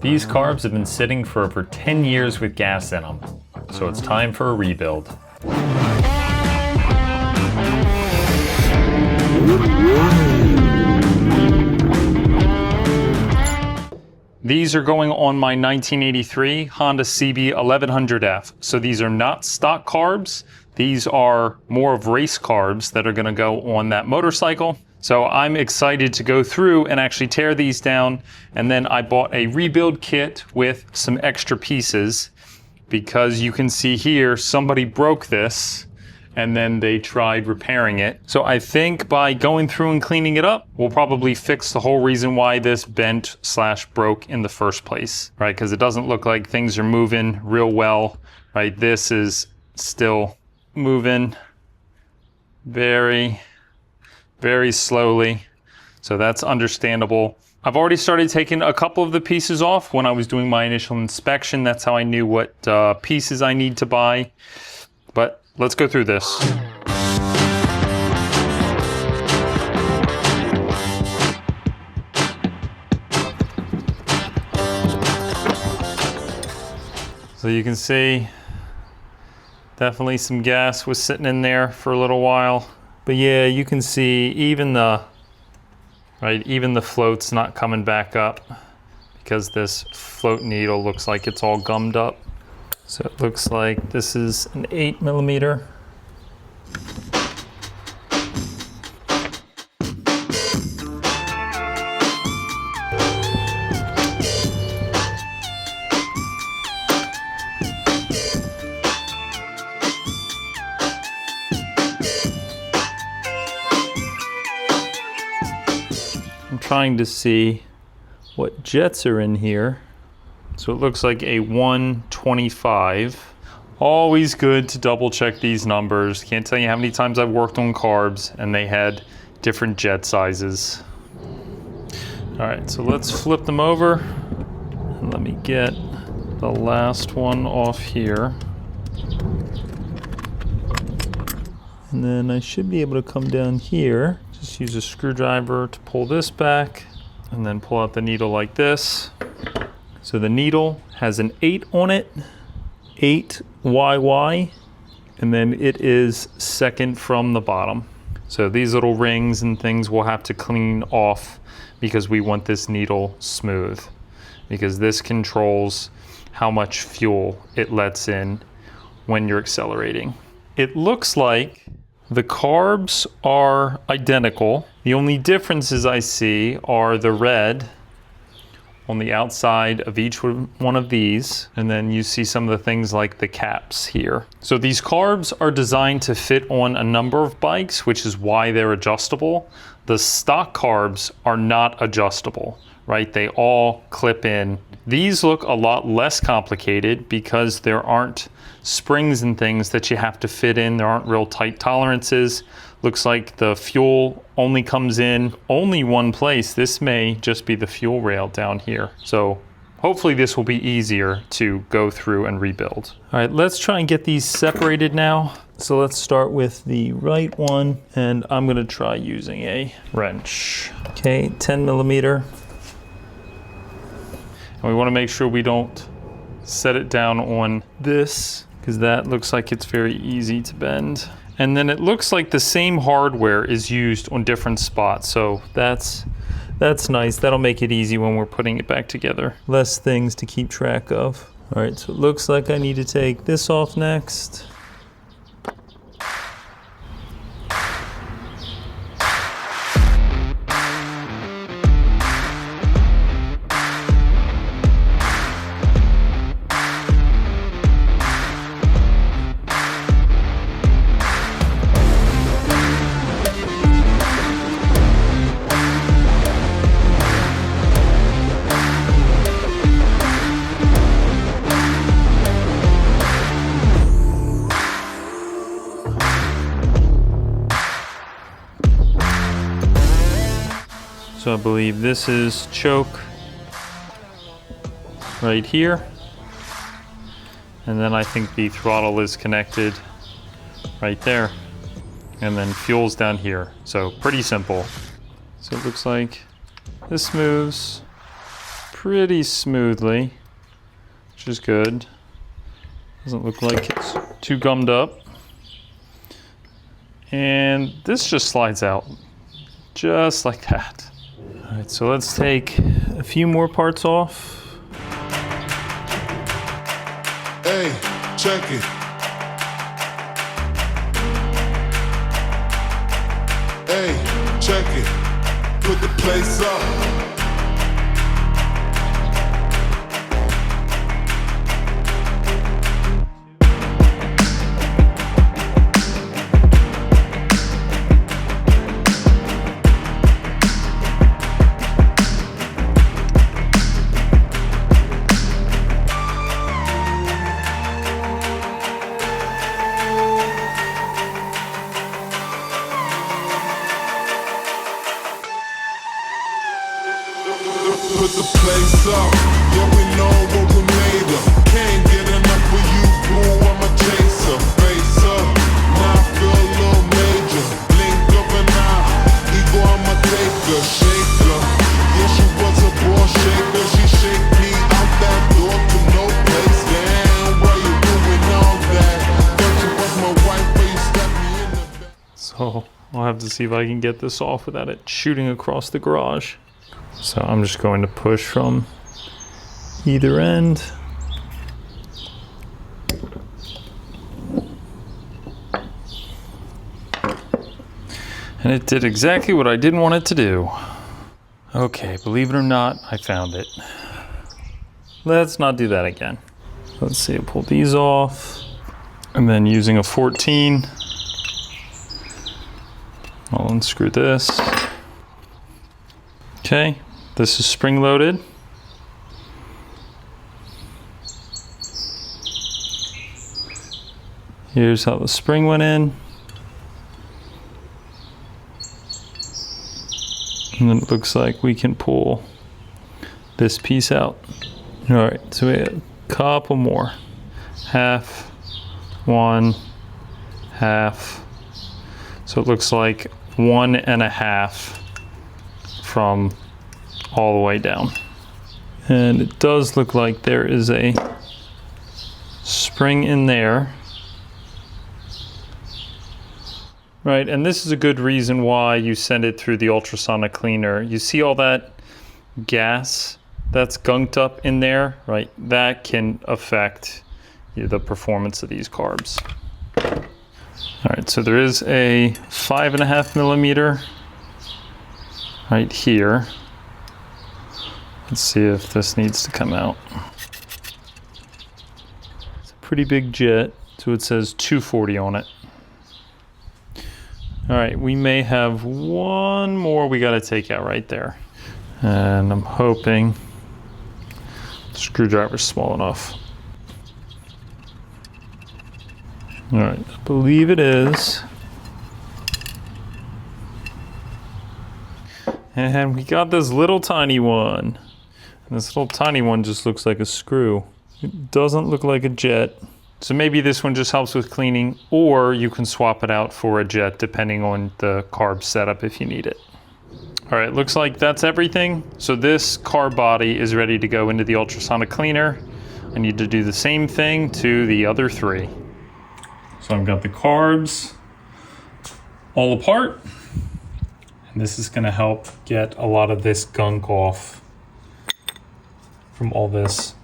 These carbs have been sitting for over 10 years with gas in them, so it's time for a rebuild. These are going on my 1983 Honda CB 1100F. So these are not stock carbs. These are more of race carbs that are gonna go on that motorcycle. So I'm excited to go through and actually tear these down. And then I bought a rebuild kit with some extra pieces because you can see here, somebody broke this and then they tried repairing it. So I think by going through and cleaning it up, we'll probably fix the whole reason why this bent / broke in the first place, right? Because it doesn't look like things are moving real well, right? This is still moving very, very slowly. So that's understandable. I've already started taking a couple of the pieces off when I was doing my initial inspection. That's how I knew what pieces I need to buy. But let's go through this. So you can see, definitely some gas was sitting in there for a little while. But yeah, you can see even the float's not coming back up because this float needle looks like it's all gummed up. So it looks like this is an 8mm. I'm trying to see what jets are in here. So it looks like a 125. Always good to double check these numbers. Can't tell you how many times I've worked on carbs and they had different jet sizes. All right, so let's flip them over. And let me get the last one off here. And then I should be able to come down here. Just use a screwdriver to pull this back and then pull out the needle like this. So the needle has an 8 on it, 8YY, and then it is second from the bottom. So these little rings and things we'll have to clean off because we want this needle smooth, because this controls how much fuel it lets in when you're accelerating. It looks like the carbs are identical. The only differences I see are the red on the outside of each one of these, and then you see some of the things like the caps here. So these carbs are designed to fit on a number of bikes, which is why they're adjustable. The stock carbs are not adjustable, right? They all clip in. These look a lot less complicated because there aren't springs and things that you have to fit in. There aren't real tight tolerances. Looks like the fuel only comes in only one place. This may just be the fuel rail down here. So hopefully this will be easier to go through and rebuild. All right, let's try and get these separated now. So let's start with the right one, and I'm gonna try using a wrench. Okay, 10mm. And we wanna make sure we don't set it down on this, because that looks like it's very easy to bend. And then it looks like the same hardware is used on different spots. So that's nice. That'll make it easy when we're putting it back together. Less things to keep track of. All right, so it looks like I need to take this off next. So I believe this is choke right here. And then I think the throttle is connected right there. And then fuel's down here. So pretty simple. So it looks like this moves pretty smoothly, which is good. Doesn't look like it's too gummed up. And this just slides out, just like that. All right, so let's take a few more parts off. Hey, check it. Hey, check it. Put the place up. Put the place up, yeah, we know what we made of. Can't get enough of you, boo, I'm a chaser. Face up, now I feel a little major. Blink of an eye, ego, I'm a taker. Shaker, yeah, she was a ball shaker. She shake me out that door to no place. Damn, why you doing all that? Thought you was my wife, but you stepped me in the bed. So I'll have to see if I can get this off without it shooting across the garage. So I'm just going to push from either end. And it did exactly what I didn't want it to do. Okay, believe it or not, I found it. Let's not do that again. Let's see, I'll pull these off. And then using a 14, I'll unscrew this. Okay, this is spring loaded. Here's how the spring went in. And then it looks like we can pull this piece out. All right, so we have a couple more. Half, one, half. So it looks like 1.5 from all the way down. And it does look like there is a spring in there. Right, and this is a good reason why you send it through the ultrasonic cleaner. You see all that gas that's gunked up in there, right? That can affect the performance of these carbs. All right, so there is a 5.5 millimeter right here. Let's see if this needs to come out. It's a pretty big jet, so it says 240 on it. All right, we may have one more we gotta take out right there. And I'm hoping the screwdriver's small enough. All right, I believe it is. And we got this little tiny one. And this little tiny one just looks like a screw. It doesn't look like a jet. So maybe this one just helps with cleaning, or you can swap it out for a jet depending on the carb setup if you need it. All right, looks like that's everything. So this carb body is ready to go into the ultrasonic cleaner. I need to do the same thing to the other three. So I've got the carbs all apart. And this is gonna help get a lot of this gunk off from all this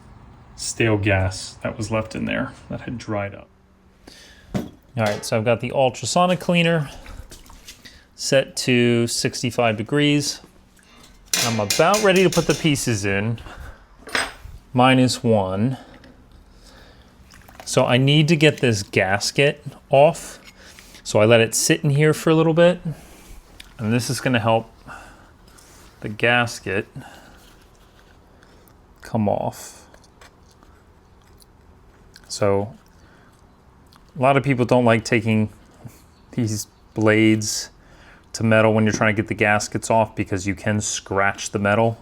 stale gas that was left in there that had dried up. All right, so I've got the ultrasonic cleaner set to 65 degrees. I'm about ready to put the pieces in, -1. So I need to get this gasket off. So I let it sit in here for a little bit. And this is gonna help the gasket come off. So a lot of people don't like taking these blades to metal when you're trying to get the gaskets off because you can scratch the metal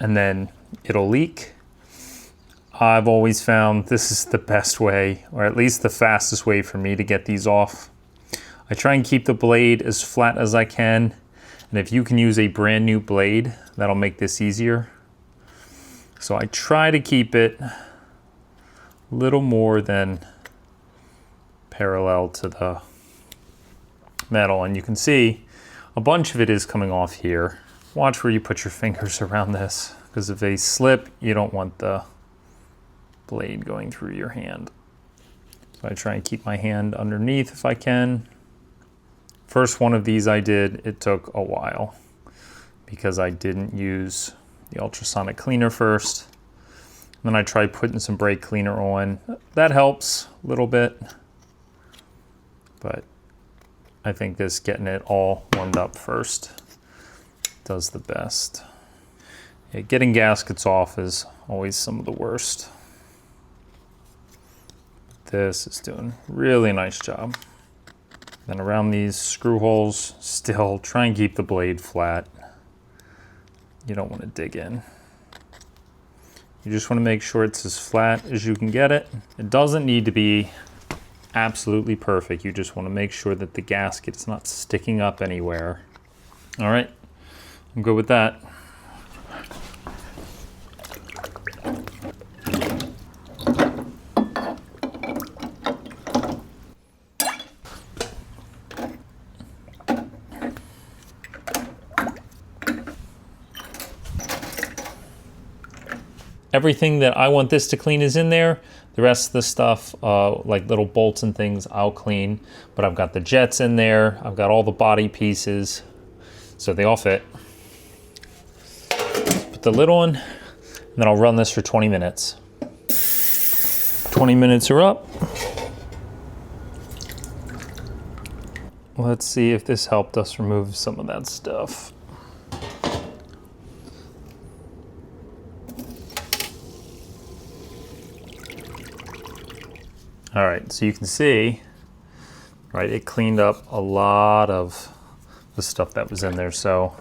and then it'll leak. I've always found this is the best way, or at least the fastest way for me to get these off. I try and keep the blade as flat as I can, and if you can use a brand new blade, that'll make this easier. So I try to keep it a little more than parallel to the metal, and you can see a bunch of it is coming off here. Watch where you put your fingers around this, because if they slip, you don't want the blade going through your hand. So I try and keep my hand underneath if I can. First one of these I did, it took a while because I didn't use the ultrasonic cleaner first. And then I tried putting some brake cleaner on. That helps a little bit, but I think this getting it all warmed up first does the best. Yeah, getting gaskets off is always some of the worst. This is doing a really nice job. Then around these screw holes, still try and keep the blade flat. You don't want to dig in. You just want to make sure it's as flat as you can get it. It doesn't need to be absolutely perfect. You just want to make sure that the gasket is not sticking up anywhere. All right, I'm good with that. Everything that I want this to clean is in there. The rest of the stuff, like little bolts and things, I'll clean. But I've got the jets in there. I've got all the body pieces, so they all fit. Put the lid on, and then I'll run this for 20 minutes. 20 minutes are up. Let's see if this helped us remove some of that stuff. All right, so you can see, right, it cleaned up a lot of the stuff that was in there. So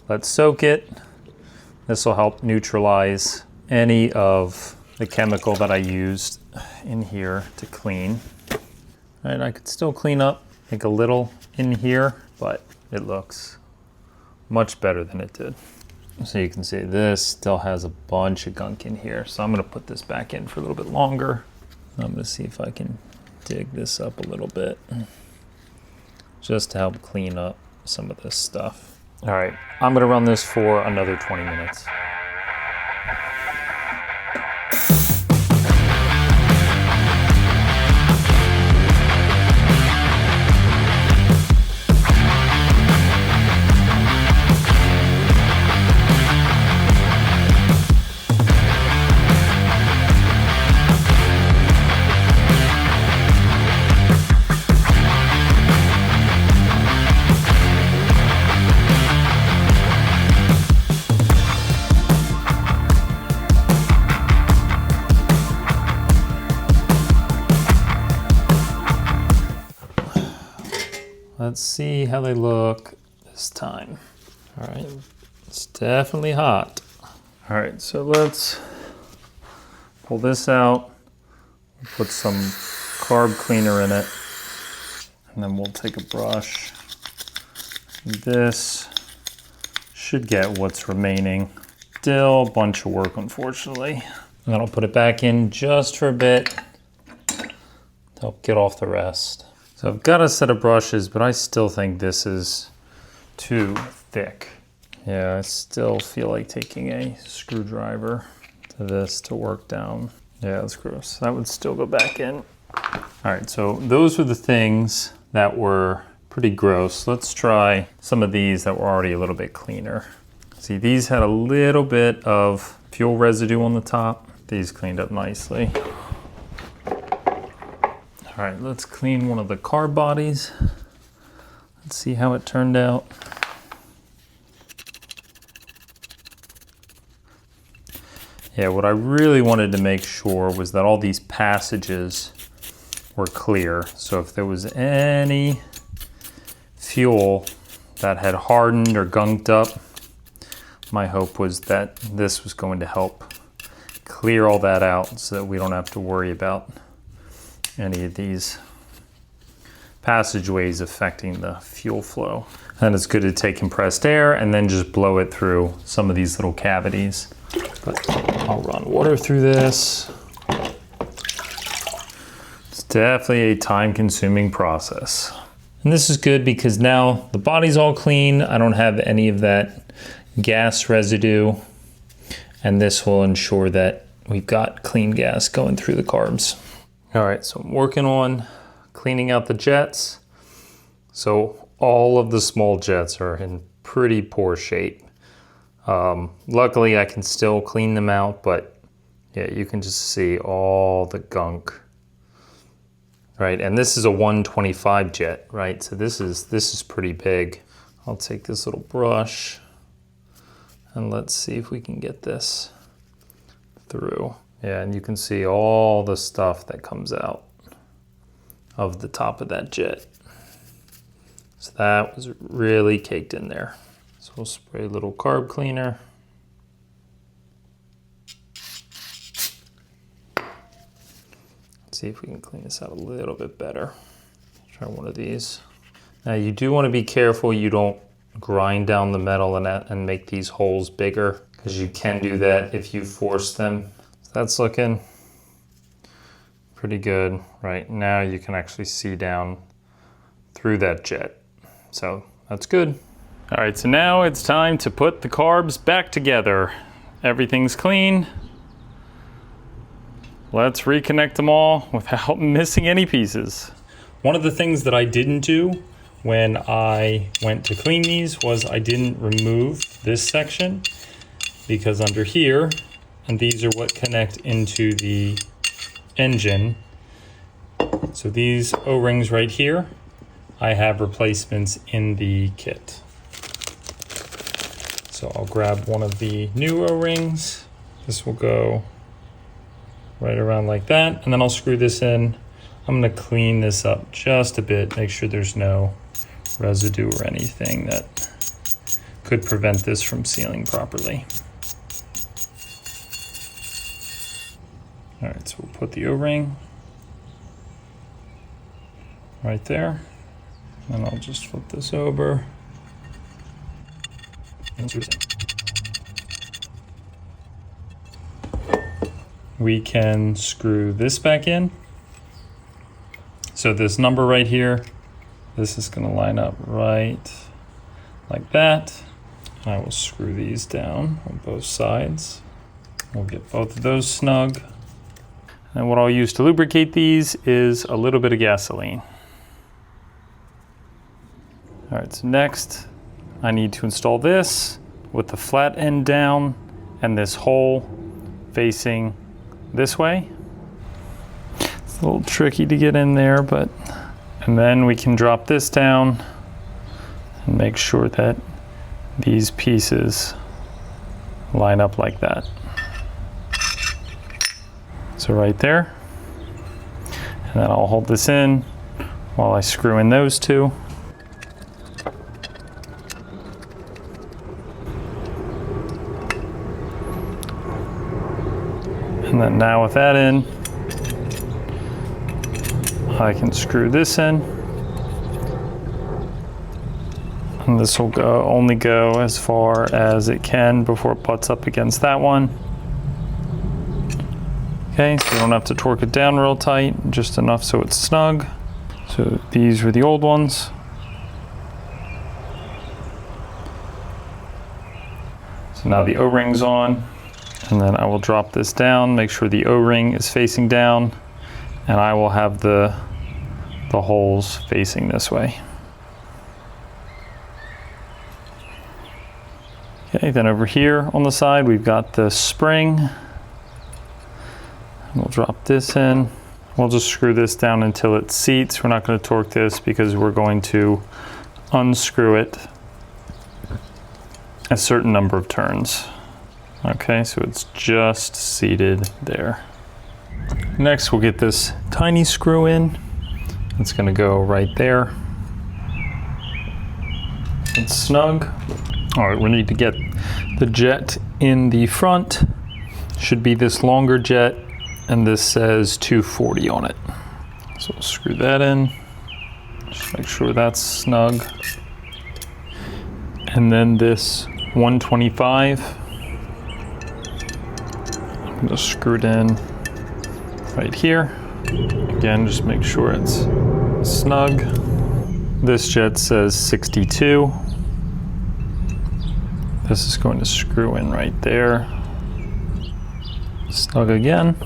let's soak it. This will help neutralize any of the chemical that I used in here to clean. All right, I could still clean up, like a little in here, but it looks much better than it did. So you can see this still has a bunch of gunk in here. So I'm gonna put this back in for a little bit longer. I'm gonna see if I can dig this up a little bit just to help clean up some of this stuff. All right, I'm gonna run this for another 20 minutes. Let's see how they look this time. All right, it's definitely hot. All right, so let's pull this out, put some carb cleaner in it, and then we'll take a brush. This should get what's remaining. Still a bunch of work, unfortunately. And then I'll put it back in just for a bit to help get off the rest. So I've got a set of brushes, but I still think this is too thick. Yeah, I still feel like taking a screwdriver to this to work down. Yeah, that's gross. That would still go back in. All right, so those were the things that were pretty gross. Let's try some of these that were already a little bit cleaner. See, these had a little bit of fuel residue on the top. These cleaned up nicely. All right, let's clean one of the carb bodies. Let's see how it turned out. Yeah, what I really wanted to make sure was that all these passages were clear. So if there was any fuel that had hardened or gunked up, my hope was that this was going to help clear all that out so that we don't have to worry about any of these passageways affecting the fuel flow. And it's good to take compressed air and then just blow it through some of these little cavities. But I'll run water through this. It's definitely a time-consuming process. And this is good because now the body's all clean. I don't have any of that gas residue. And this will ensure that we've got clean gas going through the carbs. All right, so I'm working on cleaning out the jets. So all of the small jets are in pretty poor shape. Luckily I can still clean them out, but yeah, you can just see all the gunk. Right, and this is a 125 jet, right? So this is pretty big. I'll take this little brush and let's see if we can get this through. Yeah, and you can see all the stuff that comes out of the top of that jet. So that was really caked in there. So we'll spray a little carb cleaner. See if we can clean this out a little bit better. Try one of these. Now you do want to be careful you don't grind down the metal and make these holes bigger, because you can do that if you force them. So that's looking pretty good. Right now you can actually see down through that jet. So that's good. All right, so now it's time to put the carbs back together. Everything's clean. Let's reconnect them all without missing any pieces. One of the things that I didn't do when I went to clean these was I didn't remove this section, because under here, and these are what connect into the engine. So these O-rings right here, I have replacements in the kit. So I'll grab one of the new O-rings. This will go right around like that, and then I'll screw this in. I'm gonna clean this up just a bit, make sure there's no residue or anything that could prevent this from sealing properly. All right, so we'll put the O-ring right there, and I'll just flip this over and screw this in. We can screw this back in. So this number right here, this is gonna line up right like that. I will screw these down on both sides. We'll get both of those snug. And what I'll use to lubricate these is a little bit of gasoline. All right, so next I need to install this with the flat end down and this hole facing this way. It's a little tricky to get in there, but, and then we can drop this down and make sure that these pieces line up like that. So right there, and then I'll hold this in while I screw in those two. And then now with that in, I can screw this in. And this will only go as far as it can before it butts up against that one. Okay, so you don't have to torque it down real tight, just enough so it's snug. So these were the old ones. So now the O-ring's on. And then I will drop this down, make sure the O-ring is facing down, and I will have the holes facing this way. Okay, then over here on the side, we've got the spring. We'll drop this in. We'll just screw this down until it seats. We're not going to torque this because we're going to unscrew it a certain number of turns. Okay, so it's just seated there. Next, we'll get this tiny screw in. It's gonna go right there. It's snug. All right, we need to get the jet in the front. Should be this longer jet, and this says 240 on it. So we'll screw that in. Just make sure that's snug. And then this 125. Just screw it in right here. Again, just make sure it's snug. This jet says 62. This is going to screw in right there. Snug again.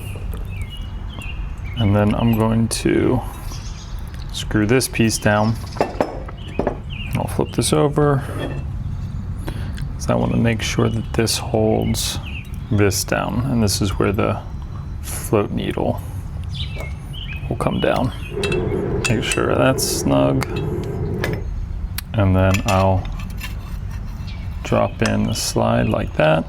And then I'm going to screw this piece down. I'll flip this over. So I want to make sure that this holds this down, and this is where the float needle will come down. Make sure that's snug. And then I'll drop in the slide like that.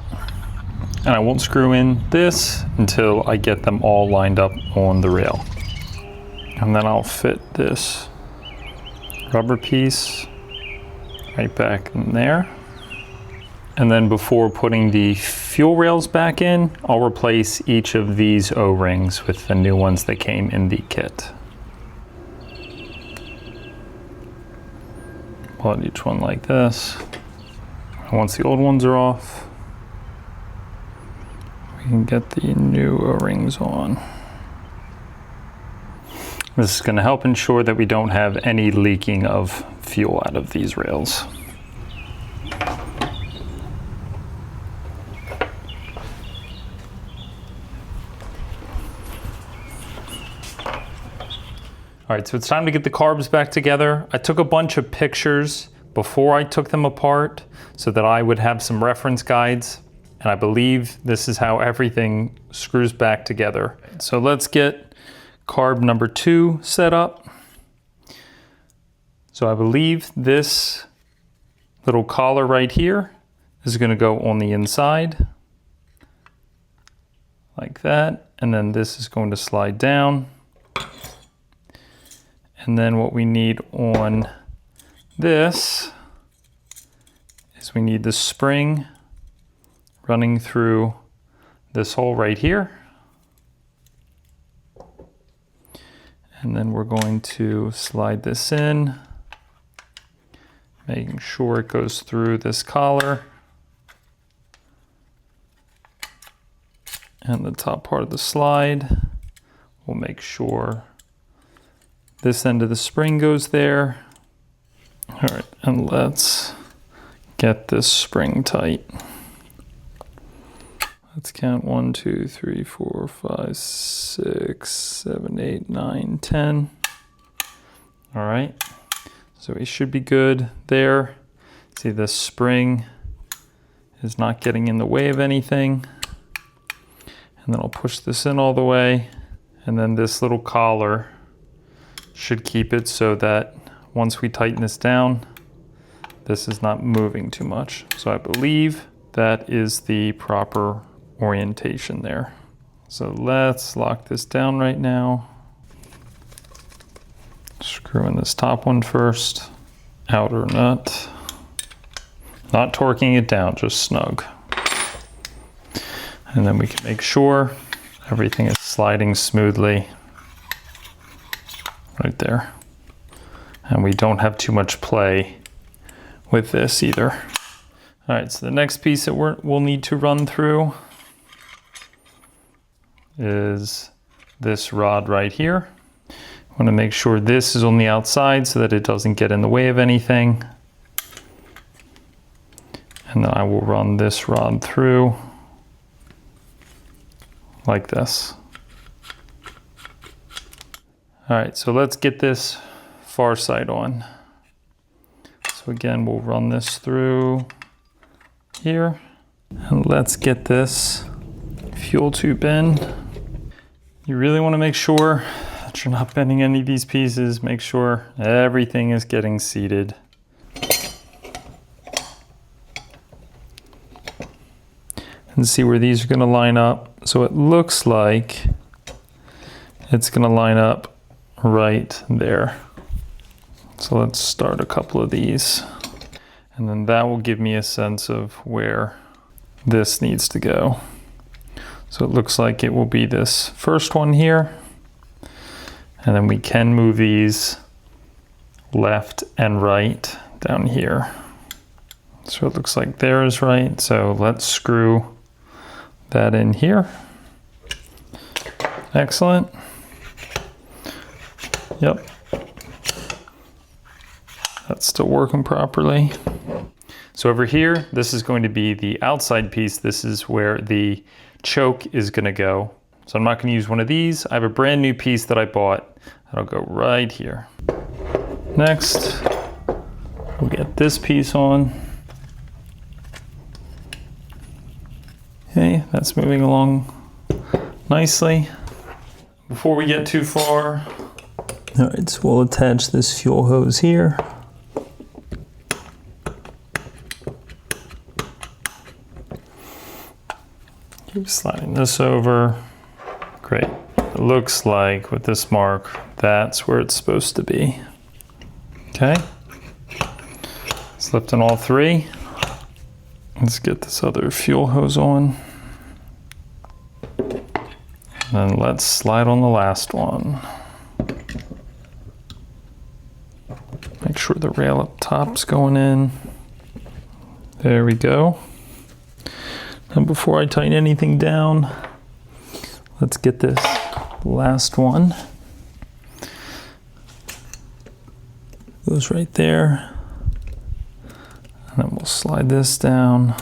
And I won't screw in this until I get them all lined up on the rail. And then I'll fit this rubber piece right back in there. And then before putting the fuel rails back in, I'll replace each of these O-rings with the new ones that came in the kit. Put each one like this. And once the old ones are off, we can get the new O-rings on. This is going to help ensure that we don't have any leaking of fuel out of these rails. All right, so it's time to get the carbs back together. I took a bunch of pictures before I took them apart so that I would have some reference guides. And I believe this is how everything screws back together. So let's get carb number 2 set up. So I believe this little collar right here is going to go on the inside like that. And then this is going to slide down. And then what we need on this is we need the spring running through this hole right here. And then we're going to slide this in, making sure it goes through this collar and the top part of the slide. We'll make sure this end of the spring goes there. All right, and let's get this spring tight. Let's count 1, 2, 3, 4, 5, 6, 7, 8, 9, 10. All right, so we should be good there. See, this spring is not getting in the way of anything. And then I'll push this in all the way. And then this little collar should keep it so that once we tighten this down, this is not moving too much. So I believe that is the proper orientation there. So let's lock this down right now. Screw in this top one first, outer nut. Not torquing it down, just snug. And then we can make sure everything is sliding smoothly right there. And we don't have too much play with this either. All right, so the next piece that we'll need to run through is this rod right here. I want to make sure this is on the outside so that it doesn't get in the way of anything. And then I will run this rod through like this. All right, so let's get this far side on. So again, we'll run this through here. And let's get this fuel tube in. You really want to make sure that you're not bending any of these pieces. Make sure everything is getting seated. And see where these are going to line up. So it looks like it's going to line up right there. So let's start a couple of these. And then that will give me a sense of where this needs to go. So it looks like it will be this first one here. And then we can move these left and right down here. So it looks like there is right. So let's screw that in here. Excellent. Yep. That's still working properly. So over here, this is going to be the outside piece. This is where the choke is going to go. So I'm not going to use one of these. I have a brand new piece that I bought. That'll go right here. Next, we'll get this piece on. Okay, that's moving along nicely. Before we get too far, all right, so we'll attach this fuel hose here. Keep sliding this over. Great. It looks like with this mark, that's where it's supposed to be. Okay. Slipped in all three. Let's get this other fuel hose on. And then let's slide on the last one. Make sure the rail up top's going in. There we go. And before I tighten anything down, let's get this last one. Goes right there. And then we'll slide this down.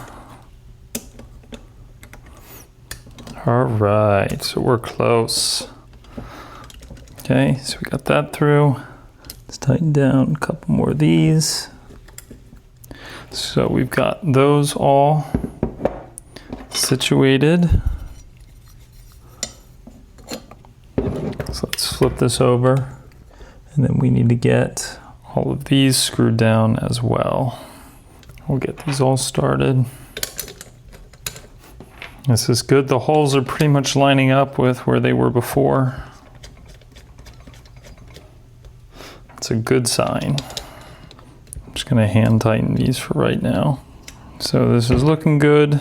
All right, so we're close. Okay, so we got that through. Let's tighten down a couple more of these. So we've got those all situated. So let's flip this over, and then we need to get all of these screwed down as well. We'll get these all started. This is good. The holes are pretty much lining up with where they were before. It's a good sign. I'm just gonna hand tighten these for right now. So this is looking good.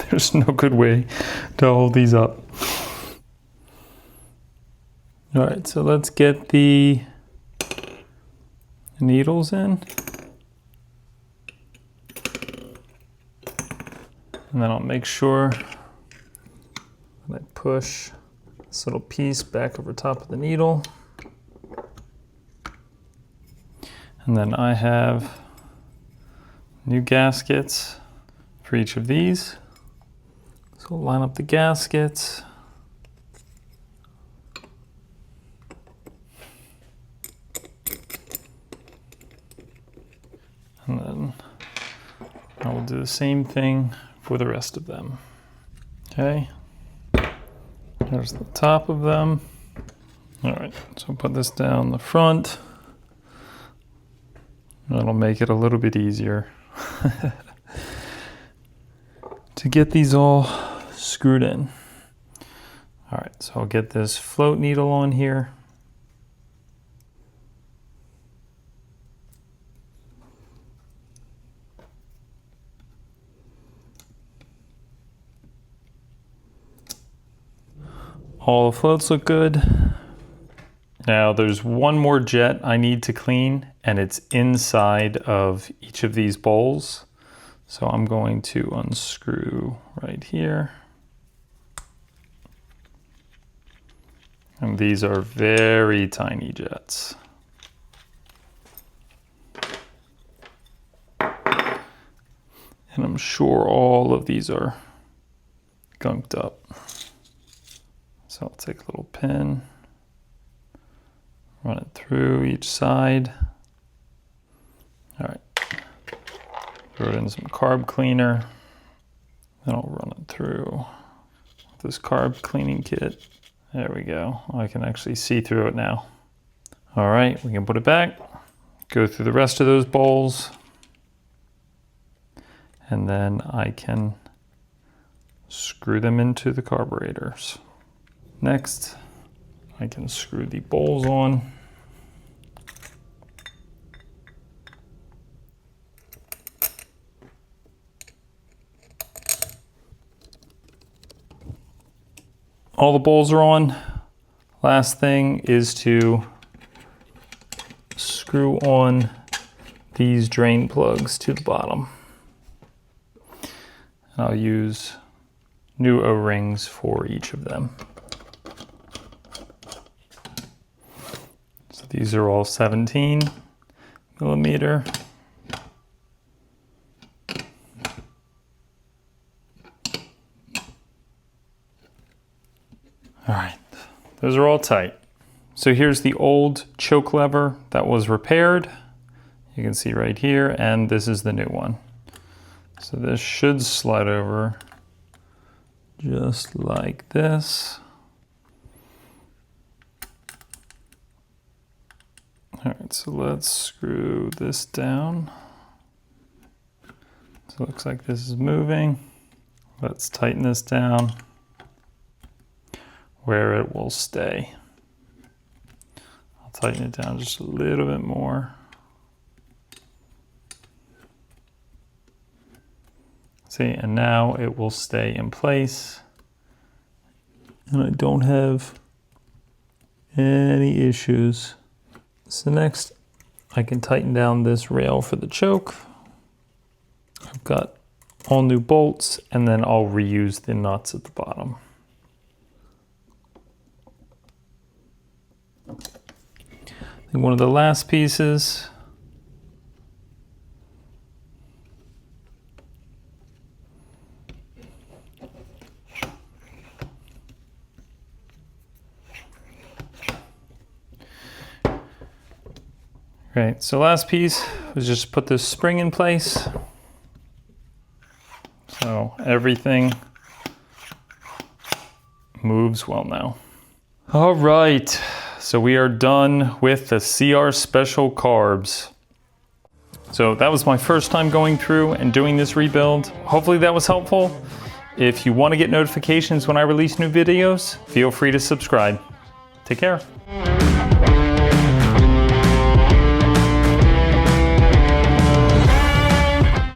There's no good way to hold these up. All right, so let's get the needles in. And then I'll make sure that I push this little piece back over top of the needle. And then I have new gaskets for each of these. So we'll line up the gaskets. And then I will do the same thing for the rest of them. Okay, there's the top of them. All right, so put this down the front. That'll make it a little bit easier to get these all screwed in. All right, so I'll get this float needle on here. All the floats look good. Now there's one more jet I need to clean, and it's inside of each of these bowls. So I'm going to unscrew right here. And these are very tiny jets. And I'm sure all of these are gunked up. So I'll take a little pin, run it through each side. All right, throw it in some carb cleaner. Then I'll run it through this carb cleaning kit. There we go. I can actually see through it now. All right, we can put it back, go through the rest of those bowls, and then I can screw them into the carburetors. Next, I can screw the bowls on. All the bowls are on. Last thing is to screw on these drain plugs to the bottom. And I'll use new O-rings for each of them. So these are all 17 millimeter. All right, those are all tight. So here's the old choke lever that was repaired. You can see right here, and this is the new one. So this should slide over just like this. All right, so let's screw this down. So it looks like this is moving. Let's tighten this down where it will stay. I'll tighten it down just a little bit more. See, and now it will stay in place. And I don't have any issues. So next, I can tighten down this rail for the choke. I've got all new bolts, and then I'll reuse the nuts at the bottom. And one of the last pieces, right, so last piece was just put this spring in place. So everything moves well now. All right, so we are done with the CR Special carbs. So that was my first time going through and doing this rebuild. Hopefully that was helpful. If you want to get notifications when I release new videos, feel free to subscribe. Take care.